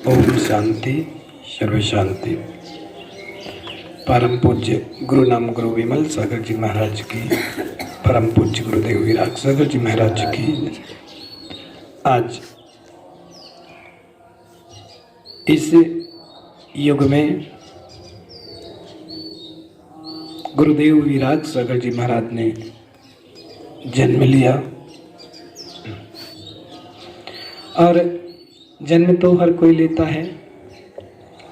ओम शांति, सर्व शांति। परम पूज्य गुरु नाम गुरु विमल सागर जी महाराज की, परम पूज्य गुरुदेव विराग सागर जी महाराज की। आज इस युग में गुरुदेव विराग सागर जी महाराज ने जन्म लिया और जन्म तो हर कोई लेता है,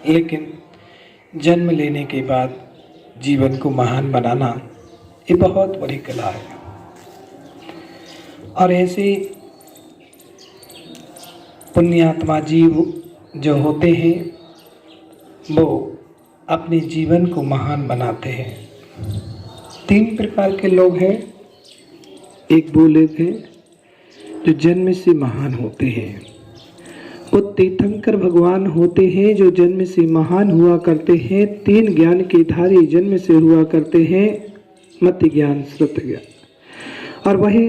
लेकिन जन्म लेने के बाद जीवन को महान बनाना ये बहुत बड़ी कला है। और ऐसे पुण्यात्मा जीव जो होते हैं वो अपने जीवन को महान बनाते हैं। 3 प्रकार के लोग हैं। एक वो लोग हैं जो जन्म से महान होते हैं, वो तीर्थंकर भगवान होते हैं जो जन्म से महान हुआ करते हैं। 3 ज्ञान के धारी जन्म से हुआ करते हैं, मति ज्ञान, श्रुत ज्ञान। और वही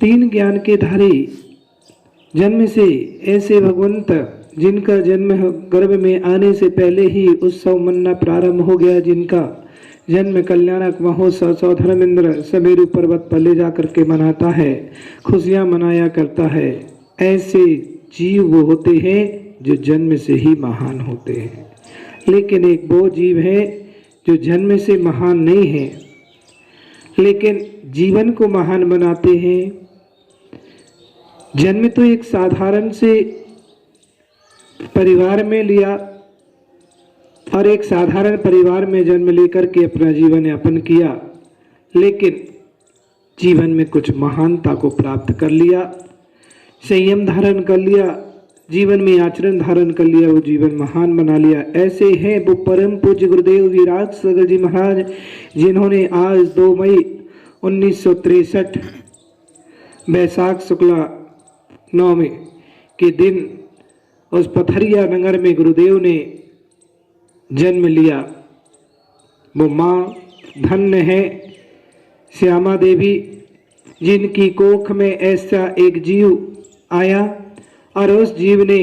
3 ज्ञान के धारी जन्म से ऐसे भगवंत जिनका जन्म गर्भ में आने से पहले ही उत्सव मनाना प्रारंभ हो गया, जिनका जन्म कल्याणक महोत्सव सौधर्मेंद्र समेरु पर्वत पर ले जाकर के मनाता है, खुशियां मनाया करता है। ऐसे जीव वो होते हैं जो जन्म से ही महान होते हैं। लेकिन एक वो जीव है जो जन्म से महान नहीं है, लेकिन जीवन को महान बनाते हैं। जन्म तो एक साधारण से परिवार में लिया और एक साधारण परिवार में जन्म लेकर के अपना जीवन यापन किया, लेकिन जीवन में कुछ महानता को प्राप्त कर लिया, संयम धारण कर लिया, जीवन में आचरण धारण कर लिया, वो जीवन महान बना लिया। ऐसे हैं वो परम पूज्य गुरुदेव विराग सागर जी महाराज, जिन्होंने आज 2 मई 1963 बैसाख शुक्ला 9 के दिन उस पथरिया नगर में गुरुदेव ने जन्म लिया। वो माँ धन्य है श्यामा देवी, जिनकी कोख में ऐसा एक जीव आया और उस जीव ने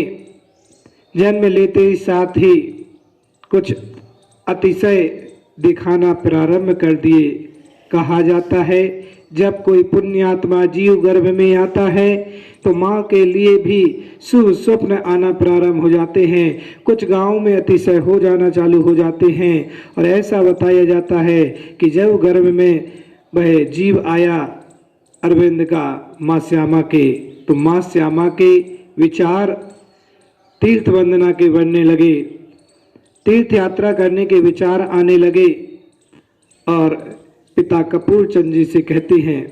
जन्म लेते ही साथ ही कुछ अतिशय दिखाना प्रारंभ कर दिए। कहा जाता है जब कोई पुण्यात्मा जीव गर्भ में आता है तो माँ के लिए भी शुभ स्वप्न आना प्रारंभ हो जाते हैं। कुछ गांव में अतिशय हो जाना चालू हो जाते हैं और ऐसा बताया जाता है कि जब गर्भ में वह जीव आया अरविंद का माँ श्यामा के, तो माँ श्यामा के विचार तीर्थ वंदना के बढ़ने लगे, तीर्थ यात्रा करने के विचार आने लगे और पिता कपूर चंद जी से कहते हैं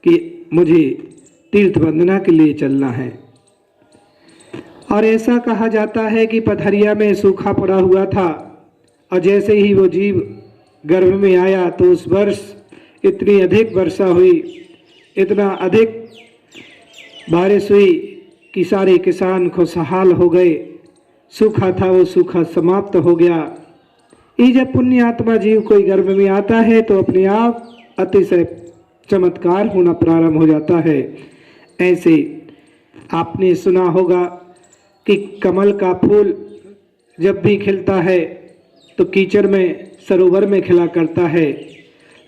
कि मुझे तीर्थ वंदना के लिए चलना है। और ऐसा कहा जाता है कि पथरिया में सूखा पड़ा हुआ था और जैसे ही वो जीव गर्भ में आया तो उस वर्ष इतनी अधिक वर्षा हुई, इतना अधिक बारिश हुई कि सारे किसान खुशहाल हो गए। सूखा था वो सूखा समाप्त हो गया। ये जब पुण्यात्मा जीव कोई गर्भ में आता है तो अपने आप अतिशय चमत्कार होना प्रारंभ हो जाता है। ऐसे आपने सुना होगा कि कमल का फूल जब भी खिलता है तो कीचड़ में सरोवर में खिला करता है,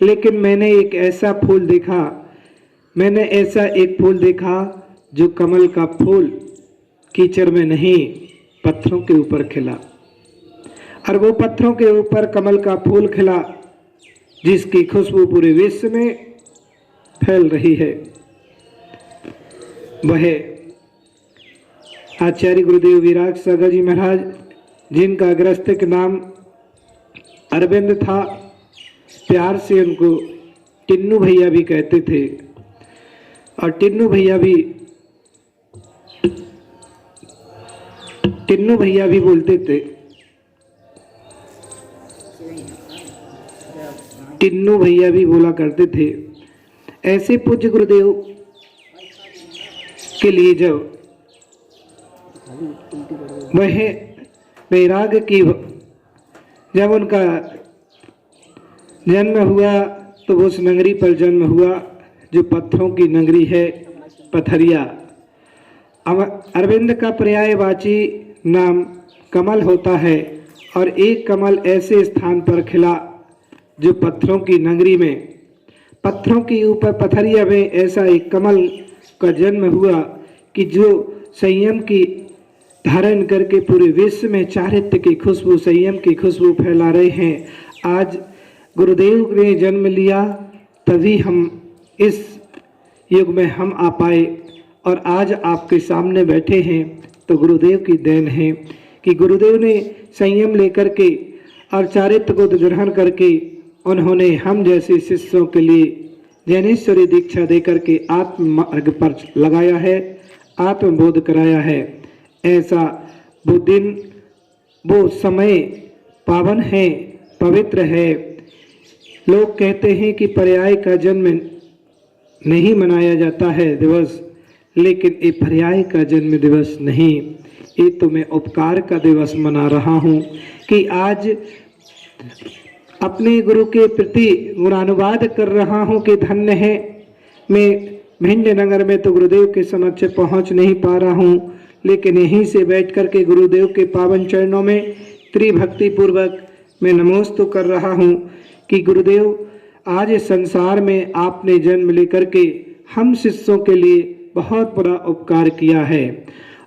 लेकिन मैंने एक ऐसा फूल देखा जो कमल का फूल कीचड़ में नहीं पत्थरों के ऊपर खिला, और वो पत्थरों के ऊपर कमल का फूल खिला जिसकी खुशबू पूरे विश्व में फैल रही है। वह आचार्य गुरुदेव विराग सागर जी महाराज, जिनका गृहस्थ नाम अरविंद था, प्यार से उनको टिन्नू भैया भी कहते थे। और टिन्नू भैया भी बोलते थे, टिन्नू भैया भी बोला करते थे। ऐसे पूज्य गुरुदेव के लिए जब वह वैराग की जब उनका जन्म हुआ तो उस नगरी पर जन्म हुआ जो पत्थरों की नगरी है, पथरिया। अरविंद का पर्यायवाची नाम कमल होता है और एक कमल ऐसे स्थान पर खिला जो पत्थरों की नगरी में, पत्थरों के ऊपर पथरिया में ऐसा एक कमल का जन्म हुआ कि जो संयम की धारण करके पूरे विश्व में चारित्र्य की खुशबू, संयम की खुशबू फैला रहे हैं। आज गुरुदेव ने जन्म लिया तभी हम इस युग में हम आ पाए और आज आपके सामने बैठे हैं तो गुरुदेव की देन है कि गुरुदेव ने संयम लेकर के और चारित्र्य को ग्रहण करके उन्होंने हम जैसे शिष्यों के लिए ज्ञानेश्वरी दीक्षा देकर के आत्म मार्ग पर लगाया है, आत्मबोध कराया है। ऐसा वो दिन, वो समय पावन है, पवित्र है। लोग कहते हैं कि पर्याय का जन्म नहीं मनाया जाता है दिवस, लेकिन ये पर्याय का जन्म दिवस नहीं, ये तो मैं उपकार का दिवस मना रहा हूँ कि आज अपने गुरु के प्रति गुणानुवाद कर रहा हूँ कि धन्य है। मैं भिंड नगर में तो गुरुदेव के समक्ष पहुँच नहीं पा रहा हूँ, लेकिन यहीं से बैठ कर के गुरुदेव के पावन चरणों में त्रिभक्ति पूर्वक मैं नमोस्तु कर रहा हूँ कि गुरुदेव आज इस संसार में आपने जन्म लेकर के हम शिष्यों के लिए बहुत बड़ा उपकार किया है।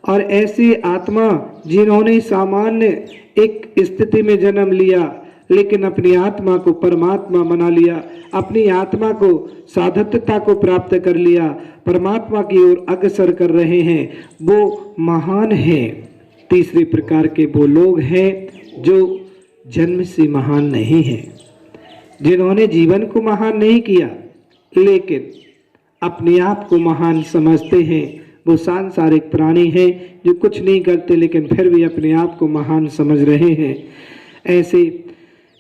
और ऐसी आत्मा जिन्होंने सामान्य एक स्थिति में जन्म लिया लेकिन अपनी आत्मा को परमात्मा बना लिया, अपनी आत्मा को साधकता को प्राप्त कर लिया, परमात्मा की ओर अग्रसर कर रहे हैं, वो महान हैं। तीसरे प्रकार के वो लोग हैं जो जन्म से महान नहीं हैं, जिन्होंने जीवन को महान नहीं किया लेकिन अपने आप को महान समझते हैं। वो सांसारिक प्राणी हैं जो कुछ नहीं करते लेकिन फिर भी अपने आप को महान समझ रहे हैं। ऐसे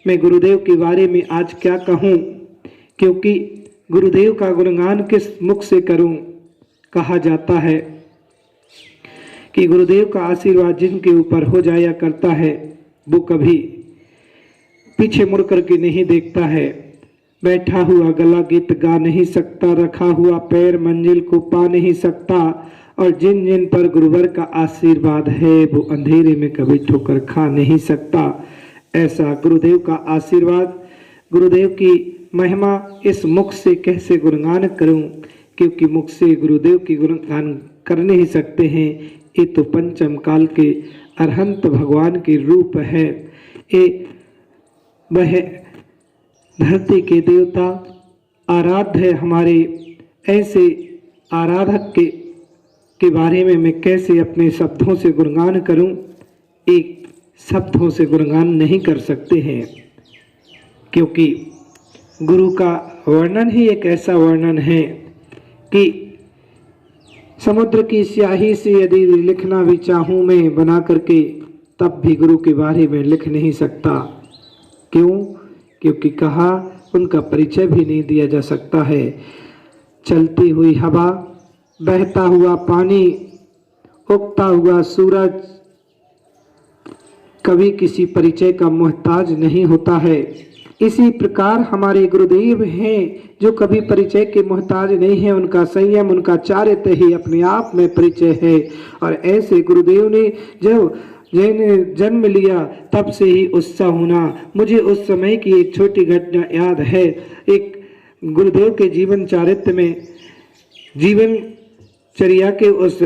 मैं गुरुदेव के बारे में आज क्या कहूँ, क्योंकि गुरुदेव का गुणगान किस मुख से करूँ। कहा जाता है कि गुरुदेव का आशीर्वाद जिनके ऊपर हो जाया करता है वो कभी पीछे मुड़ करके नहीं देखता है। बैठा हुआ गला गीत गा नहीं सकता, रखा हुआ पैर मंजिल को पा नहीं सकता, और जिन जिन पर गुरुवर का आशीर्वाद है वो अंधेरे में कभी ठोकर खा नहीं सकता। ऐसा गुरुदेव का आशीर्वाद, गुरुदेव की महिमा इस मुख से कैसे गुणगान करूं, क्योंकि मुख से गुरुदेव की गुणगान कर नहीं सकते हैं। ये तो पंचम काल के अरहंत भगवान के रूप है। ये वह धरती के देवता आराध्य है हमारे। ऐसे आराधक के बारे में मैं कैसे अपने शब्दों से गुणगान करूं। एक शब्दों से गुणगान नहीं कर सकते हैं, क्योंकि गुरु का वर्णन ही एक ऐसा वर्णन है कि समुद्र की स्याही से यदि लिखना भी चाहूँ मैं बना करके, तब भी गुरु के बारे में लिख नहीं सकता। क्यों? क्योंकि कहा उनका परिचय भी नहीं दिया जा सकता है। चलती हुई हवा, बहता हुआ पानी, उगता हुआ सूरज कभी किसी परिचय का मोहताज नहीं होता है। इसी प्रकार हमारे गुरुदेव हैं जो कभी परिचय के मोहताज नहीं है। उनका संयम, उनका चारित्र्य ही अपने आप में परिचय है। और ऐसे गुरुदेव ने जब जन्म लिया तब से ही उत्साह होना। मुझे उस समय की एक छोटी घटना याद है। एक गुरुदेव के जीवन चारित्र्य में, जीवन चर्या के उस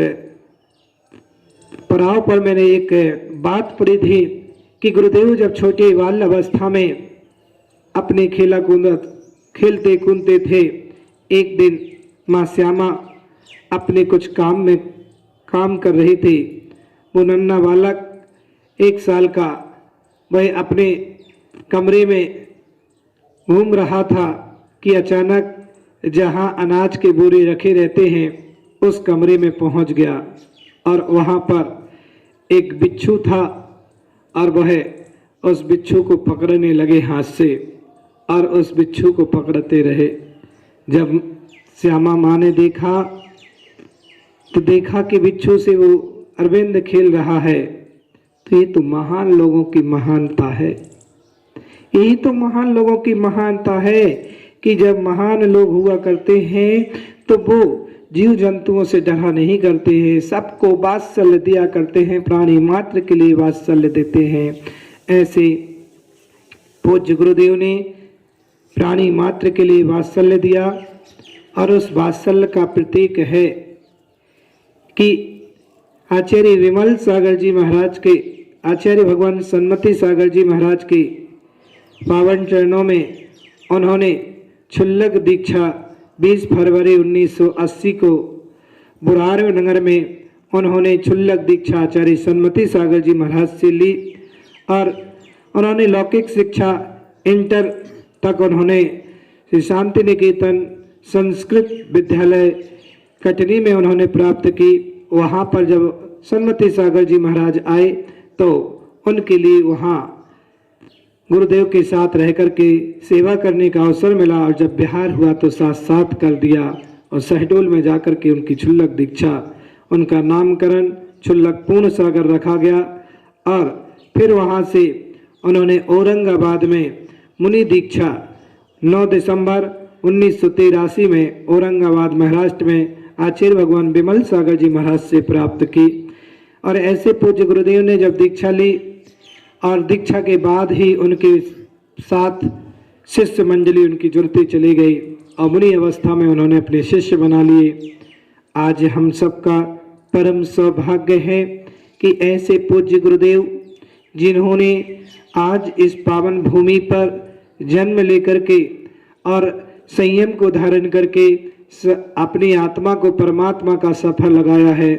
पड़ाव पर मैंने एक बात पढ़ी थी कि गुरुदेव जब छोटे बाल अवस्था में अपने खेलते कूदते थे, एक दिन माँ श्यामा अपने कुछ काम कर रही थी। वो नन्हा बालक 1 साल का वह अपने कमरे में घूम रहा था कि अचानक जहाँ अनाज के बोरे रखे रहते हैं उस कमरे में पहुँच गया और वहाँ पर एक बिच्छू था और वह उस बिच्छू को पकड़ने लगे हाथ से और उस बिच्छू को पकड़ते रहे। जब श्यामा माँ ने देखा तो देखा कि बिच्छू से वो अरविंद खेल रहा है। तो ये तो महान लोगों की महानता है। यही तो महान लोगों की महानता है कि जब महान लोग हुआ करते हैं तो वो जीव जंतुओं से डरा नहीं करते हैं, सबको वात्सल्य दिया करते हैं, प्राणी मात्र के लिए वात्सल्य देते हैं। ऐसे पूज्य गुरुदेव ने प्राणी मात्र के लिए वात्सल्य दिया और उस वात्सल्य का प्रतीक है कि आचार्य विमल सागर जी महाराज के, आचार्य भगवान सन्मति सागर जी महाराज के पावन चरणों में उन्होंने क्षुल्लक दीक्षा 20 फरवरी 1980 को बुरार नगर में उन्होंने क्षुल्लक दीक्षा आचार्य सन्मति सागर जी महाराज से ली और उन्होंने लौकिक शिक्षा इंटर तक उन्होंने श्री शांति निकेतन संस्कृत विद्यालय कटनी में उन्होंने प्राप्त की। वहाँ पर जब सन्मति सागर जी महाराज आए तो उनके लिए वहाँ गुरुदेव के साथ रह कर के सेवा करने का अवसर मिला और जब बिहार हुआ तो साथ साथ कर दिया और शहडोल में जाकर के उनकी क्षुल्लक दीक्षा, उनका नामकरण क्षुल्लक पूर्ण सागर रखा गया और फिर वहाँ से उन्होंने औरंगाबाद में मुनि दीक्षा 9 दिसंबर 1983 में औरंगाबाद महाराष्ट्र में आचार्य भगवान विमल सागर जी महाराज से प्राप्त की। और ऐसे पूज्य गुरुदेव ने जब दीक्षा ली और दीक्षा के बाद ही उनके साथ शिष्य मंडली उनकी जुड़ती चली गई और मुनि अवस्था में उन्होंने अपने शिष्य बना लिए। आज हम सबका परम सौभाग्य है कि ऐसे पूज्य गुरुदेव जिन्होंने आज इस पावन भूमि पर जन्म लेकर के और संयम को धारण करके अपनी आत्मा को परमात्मा का सफर लगाया है।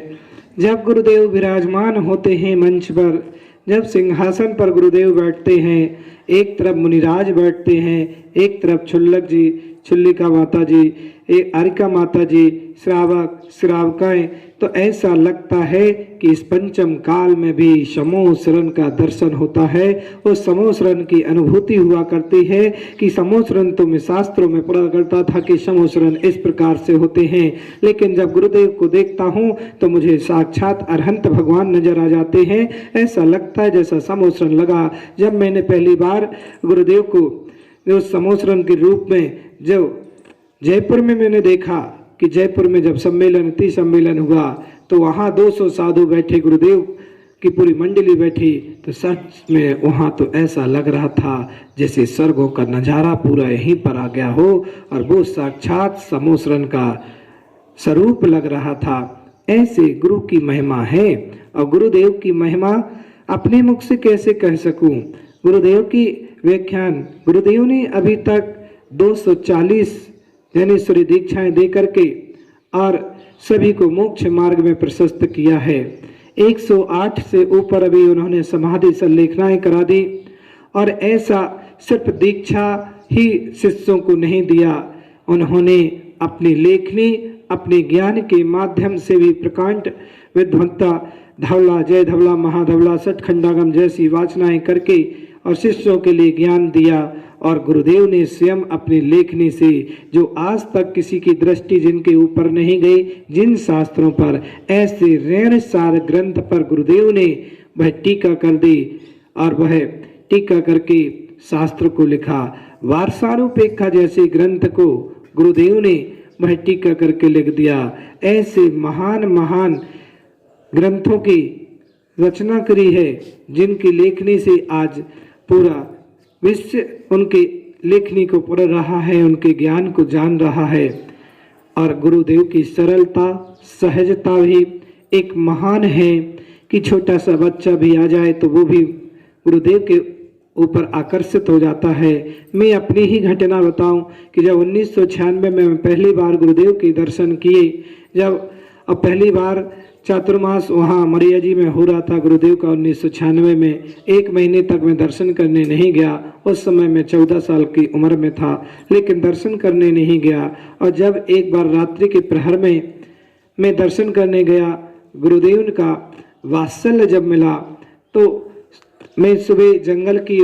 जब गुरुदेव विराजमान होते हैं मंच पर, जब सिंहासन पर गुरुदेव बैठते हैं, एक तरफ मुनिराज बैठते हैं, एक तरफ क्षुल्लक जी, क्षुल्लिका माता जी, एक अरिका माता जी, श्रावक श्रावकाएं, तो ऐसा लगता है कि इस पंचम काल में भी समूह शरण का दर्शन होता है। उस समूह शरण की अनुभूति हुआ करती है कि समूह शरण तो मैं शास्त्रों में पढ़ा करता था कि समूह शरण इस प्रकार से होते हैं, लेकिन जब गुरुदेव को देखता हूँ तो मुझे साक्षात अरहंत भगवान नजर आ जाते हैं। ऐसा लगता है जैसा समूह शरण लगा जब मैंने पहली बार गुरुदेव को उस समूह शरण के रूप में जब जयपुर में मैंने देखा कि जयपुर में जब सम्मेलन ती सम्मेलन हुआ तो वहाँ 200 साधु बैठे, गुरुदेव की पूरी मंडली बैठी, तो सच में वहाँ तो ऐसा लग रहा था जैसे स्वर्गों का नज़ारा पूरा यहीं पर आ गया हो और वो साक्षात समूह शरण का स्वरूप लग रहा था। ऐसे गुरु की महिमा है और गुरुदेव की महिमा अपने मुख से कैसे कह सकूं। गुरुदेव की व्याख्यान गुरुदेव ने अभी तक 240 ज्ञानेश्वरी दीक्षाएं दे करके और सभी को मोक्ष मार्ग में प्रशस्त किया है। 108 से ऊपर अभी उन्होंने समाधि संलेखनाएं करा दी और ऐसा सिर्फ दीक्षा ही शिष्यों को नहीं दिया, उन्होंने अपनी लेखनी अपने ज्ञान के माध्यम से भी प्रकांड विद्वत्ता धवला जय धवला महाधवला सठखंडागम जैसी वाचनाएं करके और शिष्यों के लिए ज्ञान दिया। और गुरुदेव ने स्वयं अपनी लेखनी से जो आज तक किसी की दृष्टि जिनके ऊपर नहीं गई, जिन शास्त्रों पर ऐसे ऋण सार ग्रंथ पर गुरुदेव ने वह टीका कर दी और वह टीका करके शास्त्र को लिखा। वारसानुपेक्षा जैसे ग्रंथ को गुरुदेव ने वह टीका करके लिख दिया। ऐसे महान महान ग्रंथों की रचना करी है जिनकी लेखनी से आज पूरा विश्व उनके लेखनी को पढ़ रहा है, उनके ज्ञान को जान रहा है। और गुरुदेव की सरलता सहजता भी एक महान है कि छोटा सा बच्चा भी आ जाए तो वो भी गुरुदेव के ऊपर आकर्षित हो जाता है। मैं अपनी ही घटना बताऊं कि जब 1996 में मैं पहली बार गुरुदेव के दर्शन किए, जब अब पहली बार चातुर्मास वहाँ मरिया जी में हो रहा था गुरुदेव का 1996 में, 1 महीने तक मैं दर्शन करने नहीं गया। उस समय मैं 14 साल की उम्र में था, लेकिन दर्शन करने नहीं गया। और जब एक बार रात्रि के प्रहर में मैं दर्शन करने गया, गुरुदेव का वात्सल्य जब मिला तो मैं सुबह जंगल की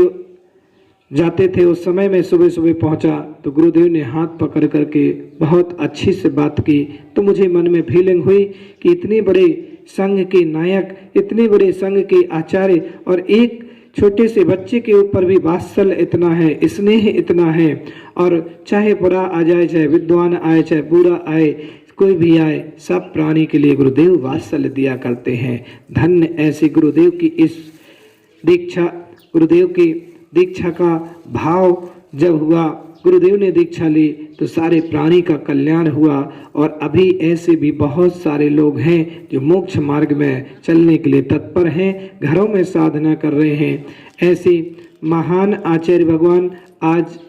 जाते थे, उस समय मैं सुबह सुबह पहुंचा तो गुरुदेव ने हाथ पकड़ करके बहुत अच्छी से बात की। तो मुझे मन में फीलिंग हुई कि इतने बड़े संघ के नायक, इतने बड़े संघ के आचार्य और एक छोटे से बच्चे के ऊपर भी वात्सल्य इतना है, स्नेह इतना है। और चाहे बुरा आ जाए, चाहे विद्वान आए, चाहे बुरा आए, कोई भी आए सब प्राणी के लिए गुरुदेव वात्सल्य दिया करते हैं। धन्य ऐसे गुरुदेव की इस दीक्षा, गुरुदेव की दीक्षा का भाव जब हुआ, गुरुदेव ने दीक्षा ली तो सारे प्राणी का कल्याण हुआ। और अभी ऐसे भी बहुत सारे लोग हैं जो मोक्ष मार्ग में चलने के लिए तत्पर हैं, घरों में साधना कर रहे हैं। ऐसे महान आचार्य भगवान आज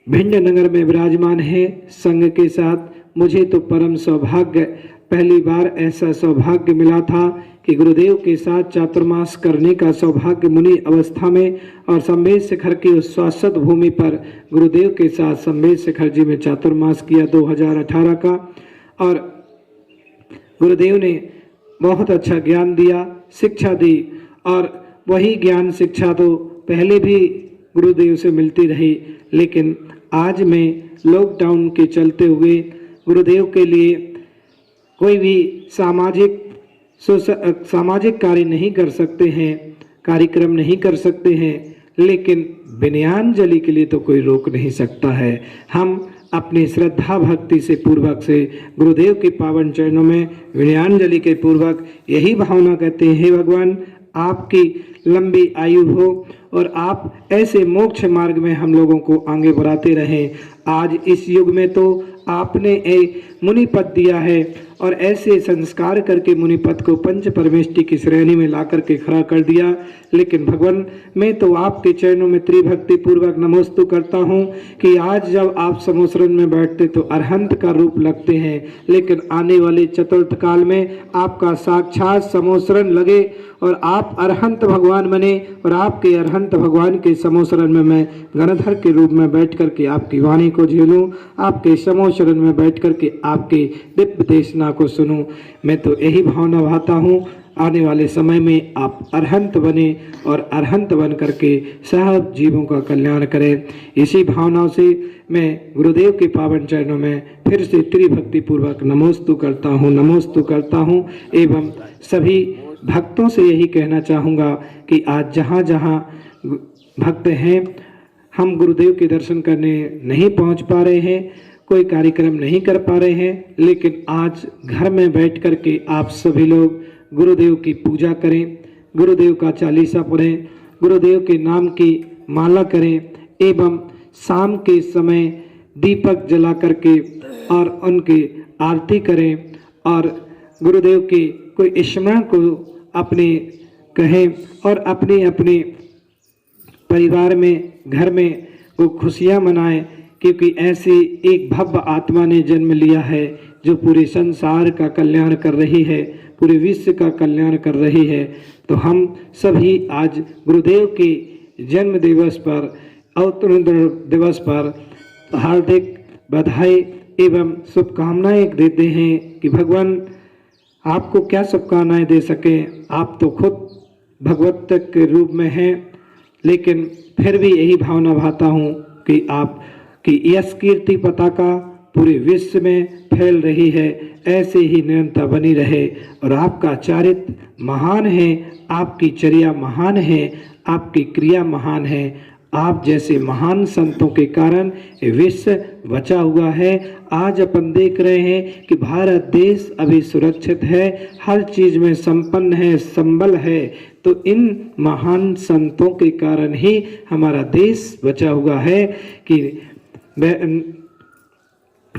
भिंड नगर में विराजमान है संघ के साथ। मुझे तो परम सौभाग्य, पहली बार ऐसा सौभाग्य मिला था कि गुरुदेव के साथ चातुर्मास करने का सौभाग्य मुनि अवस्था में, और संवेद शिखर की उस शाश्वत भूमि पर गुरुदेव के साथ संवेद शिखर जी में चातुर्मास किया 2018 का। और गुरुदेव ने बहुत अच्छा ज्ञान दिया, शिक्षा दी, और वही ज्ञान शिक्षा तो पहले भी गुरुदेव से मिलती रही, लेकिन आज में लॉकडाउन के चलते हुए गुरुदेव के लिए कोई भी सामाजिक कार्य नहीं कर सकते हैं, कार्यक्रम नहीं कर सकते हैं, लेकिन विनयान्जलि के लिए तो कोई रोक नहीं सकता है। हम अपनी श्रद्धा भक्ति से पूर्वक से गुरुदेव के पावन चरणों में विनयान्जलि के पूर्वक यही भावना कहते हैं, हे भगवान आपकी लंबी आयु हो और आप ऐसे मोक्ष मार्ग में हम लोगों को आगे बढ़ाते रहें। आज इस युग में तो आपने एक मुनि पद दिया है और ऐसे संस्कार करके मुनि पद को पंच परमेष्टि की श्रेणी में ला करके खड़ा कर दिया। लेकिन भगवान मैं तो आपके चरणों में त्रिभक्ति पूर्वक नमोस्तु करता हूँ कि आज जब आप समोसरण में बैठते तो अरहंत का रूप लगते हैं, लेकिन आने वाले चतुर्थ काल में आपका साक्षात समोसरण लगे और आप अरहंत भगवान बने, और आपके अरहंत भगवान के समोसरण में मैं गणधर के रूप में बैठ करके आपकी वाणी को झेलूं, आपके समोसरण में बैठ करके आपके दिव्य देशना को सुनूं। मैं तो यही भावना भाता हूँ आने वाले समय में आप अरहंत बने और अरहंत बन करके सब जीवों का कल्याण करें। इसी भावनाओं से मैं गुरुदेव के पावन चरणों में फिर से त्रिभक्ति पूर्वक नमोस्तु करता हूँ एवं सभी भक्तों से यही कहना चाहूँगा कि आज जहाँ जहाँ भक्त हैं, हम गुरुदेव के दर्शन करने नहीं पहुँच पा रहे हैं, कोई कार्यक्रम नहीं कर पा रहे हैं, लेकिन आज घर में बैठ कर के आप सभी लोग गुरुदेव की पूजा करें, गुरुदेव का चालीसा पढ़ें, गुरुदेव के नाम की माला करें एवं शाम के समय दीपक जला करके और उनकी आरती करें और गुरुदेव के कोई स्मरण को अपने कहें और अपने अपने परिवार में घर में वो खुशियाँ मनाएं, क्योंकि ऐसी एक भव्य आत्मा ने जन्म लिया है जो पूरे संसार का कल्याण कर रही है, पूरे विश्व का कल्याण कर रही है। तो हम सभी आज गुरुदेव के जन्म दिवस पर, अवतरण दिवस पर हार्दिक बधाई एवं शुभकामनाएं देते हैं कि भगवान आपको क्या शुभकामनाएं दे सके। आप तो खुद भगवत के रूप में हैं, लेकिन फिर भी यही भावना भाता हूँ कि आप की यश कीर्ति पताका पूरे विश्व में फैल रही है, ऐसे ही निरंतर बनी रहे। और आपका चारित्र महान है, आपकी चर्या महान है, आपकी क्रिया महान है। आप जैसे महान संतों के कारण विश्व बचा हुआ है। आज अपन देख रहे हैं कि भारत देश अभी सुरक्षित है, हर चीज में संपन्न है, संबल है। तो इन महान संतों के कारण ही हमारा देश बचा हुआ है। कि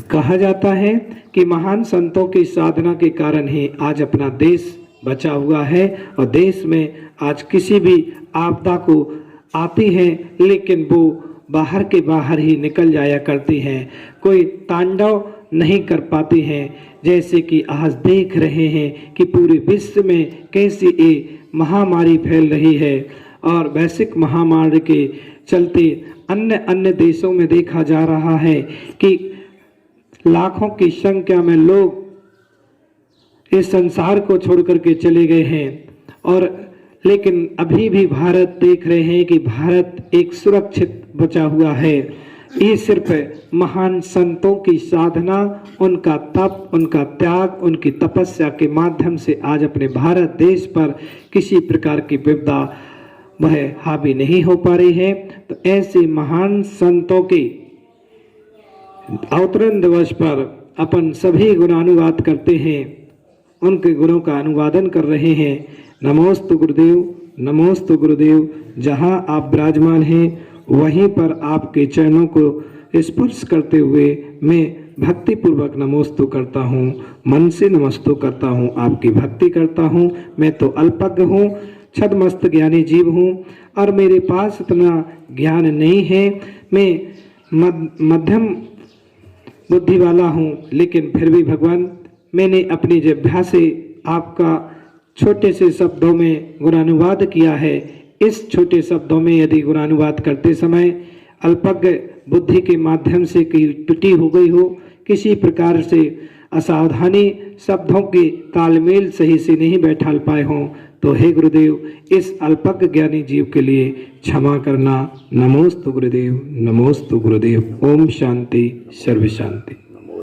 कहा जाता है कि महान संतों की साधना के कारण ही आज अपना देश बचा हुआ है। और देश में आज किसी भी आपदा को आती है, लेकिन वो बाहर के बाहर ही निकल जाया करती हैं, कोई तांडव नहीं कर पाती हैं। जैसे कि आज देख रहे हैं कि पूरे विश्व में कैसी ये महामारी फैल रही है, और वैश्विक महामारी के चलते अन्य देशों में देखा जा रहा है कि लाखों की संख्या में लोग इस संसार को छोड़ करके चले गए हैं। और लेकिन अभी भी भारत देख रहे हैं कि भारत एक सुरक्षित बचा हुआ है। ये सिर्फ महान संतों की साधना, उनका तप, उनका त्याग, उनकी तपस्या के माध्यम से आज अपने भारत देश पर किसी प्रकार की विपदा वह हावी नहीं हो पा रही है। तो ऐसे महान संतों के अवतरण दिवस पर अपन सभी गुणानुवाद करते हैं, उनके गुणों का अनुवादन कर रहे हैं। नमोस्तु गुरुदेव, नमोस्तु गुरुदेव। जहाँ आप विराजमान हैं वहीं पर आपके चरणों को स्पर्श करते हुए मैं भक्ति पूर्वक नमोस्तु करता हूँ, मन से नमस्तु करता हूँ, आपकी भक्ति करता हूँ। मैं तो अल्पज्ञ हूँ, छद्मस्त ज्ञानी जीव हूँ और मेरे पास इतना ज्ञान नहीं है। मैं मध्यम बुद्धि वाला हूँ, लेकिन फिर भी भगवान मैंने अपनी जिह्वा से आपका छोटे से शब्दों में गुणानुवाद किया है। इस छोटे शब्दों में यदि गुणानुवाद करते समय अल्पज्ञ बुद्धि के माध्यम से कहीं त्रुटि हो गई हो, किसी प्रकार से असावधानी शब्दों के तालमेल सही से नहीं बैठा पाए हों, तो हे गुरुदेव इस अल्पज्ञ ज्ञानी जीव के लिए क्षमा करना। नमोस्तु गुरुदेव, नमोस्तु गुरुदेव। ओम शांति, सर्व शांति।